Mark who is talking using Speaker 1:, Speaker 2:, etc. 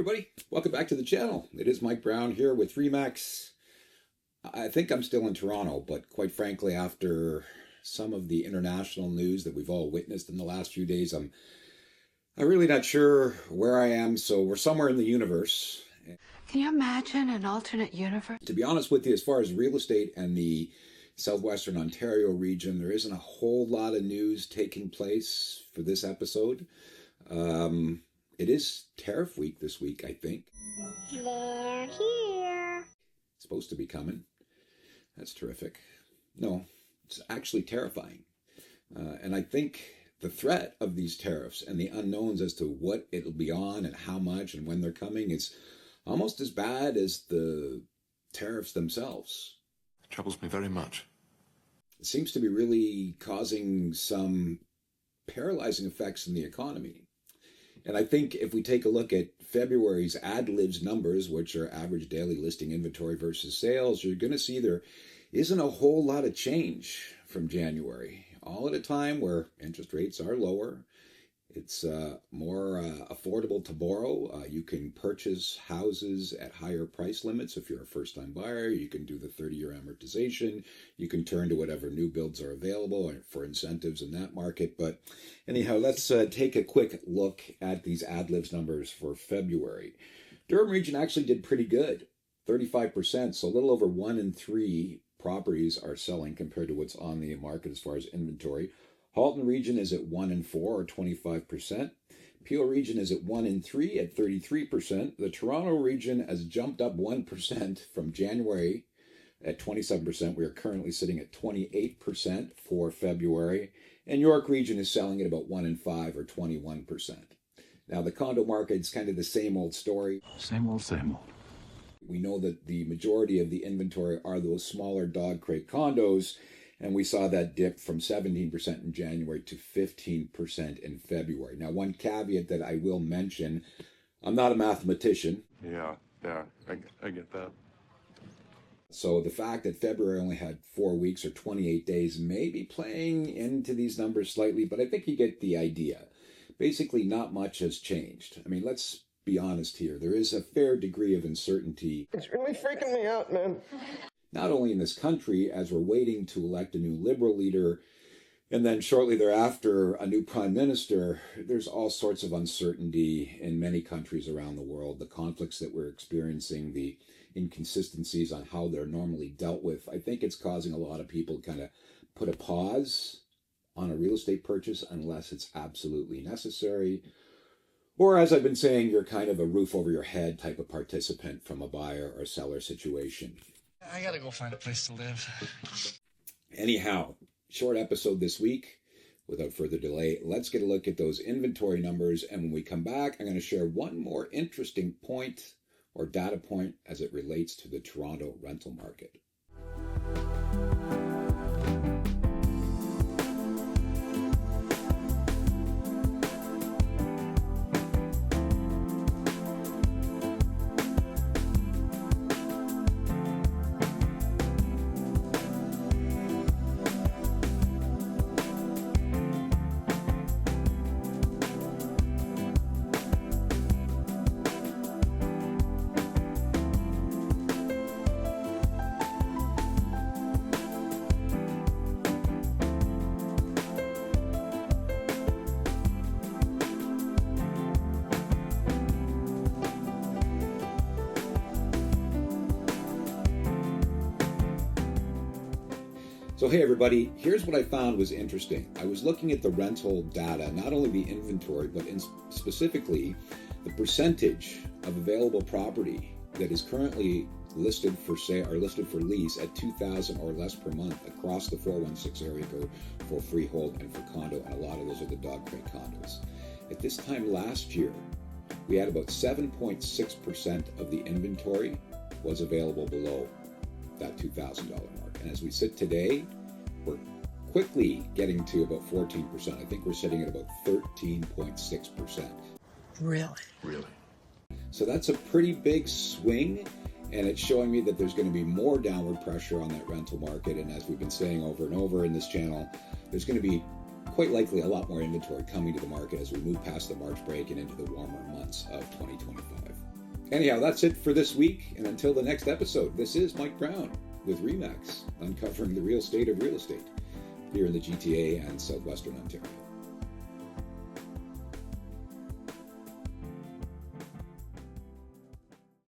Speaker 1: everybody, welcome back to the channel. It is Mike Brown here with Remax. I think I'm still in Toronto, but quite frankly, after some of the international news that we've all witnessed in the last few days, I'm really not sure where I am, so we're somewhere in the universe.
Speaker 2: Can you imagine an alternate universe?
Speaker 1: To be honest with you, as far as real estate and the Southwestern Ontario region, there isn't a whole lot of news taking place for this episode. It is tariff week this week, I think.
Speaker 3: They're here.
Speaker 1: It's supposed to be coming. That's terrific. No, it's actually terrifying. And I think the threat of these tariffs and the unknowns as to what it'll be on and how much and when they're coming is almost as bad as the tariffs themselves.
Speaker 4: It troubles me very much.
Speaker 1: It seems to be really causing some paralyzing effects in the economy. And I think if we take a look at February's ad libs numbers, which are average daily listing inventory versus sales, you're going to see there isn't a whole lot of change from January. All at a time where interest rates are lower. It's more affordable to borrow. You can purchase houses at higher price limits if you're a first-time buyer. You can do the 30-year amortization. You can turn to whatever new builds are available for incentives in that market. But anyhow, let's take a quick look at these ad libs numbers for February. Durham region actually did pretty good, 35%. So a little over 1 in 3 properties are selling compared to what's on the market as far as inventory. Halton region is at 1 in 4 or 25%. Peel region is at 1 in 3 at 33%. The Toronto region has jumped up 1% from January at 27%. We are currently sitting at 28% for February. And York region is selling at about 1 in 5 or 21%. Now the condo market is kind of the same old story.
Speaker 4: Same old, same old.
Speaker 1: We know that the majority of the inventory are those smaller dog crate condos. And we saw that dip from 17% in January to 15% in February. Now, one caveat that I will mention, I'm not a mathematician.
Speaker 4: Yeah, I get that.
Speaker 1: So the fact that February only had 4 weeks or 28 days may be playing into these numbers slightly, but I think you get the idea. Basically, not much has changed. I mean, let's be honest here. There is a fair degree of uncertainty.
Speaker 5: It's really freaking me out, man.
Speaker 1: Not only in this country, as we're waiting to elect a new Liberal leader, and then shortly thereafter, a new prime minister, there's all sorts of uncertainty in many countries around the world. The conflicts that we're experiencing, the inconsistencies on how they're normally dealt with, I think it's causing a lot of people to kind of put a pause on a real estate purchase unless it's absolutely necessary. Or as I've been saying, you're kind of a roof over your head type of participant from a buyer or seller situation.
Speaker 6: I gotta go find a place to live.
Speaker 1: Anyhow, short episode this week. Without further delay, let's get a look at those inventory numbers. And when we come back, I'm going to share one more interesting point or data point as it relates to the Toronto rental market. So hey everybody, here's what I found was interesting. I was looking at the rental data, not only the inventory, but specifically the percentage of available property that is currently listed for sale or listed for lease at $2,000 or less per month across the 416 area code for freehold and for condo, and a lot of those are the dog crate condos. At this time last year, we had about 7.6% of the inventory was available below that $2,000 mark. And as we sit today, we're quickly getting to about 14%. I think we're sitting at about 13.6%.
Speaker 2: Really?
Speaker 1: So that's a pretty big swing, and it's showing me that there's going to be more downward pressure on that rental market. And as we've been saying over and over in this channel, there's going to be quite likely a lot more inventory coming to the market as we move past the March break and into the warmer months of 2025. Anyhow, that's it for this week. And until the next episode, this is Mike Brown with Remax, uncovering the real state of real estate here in the GTA and Southwestern Ontario.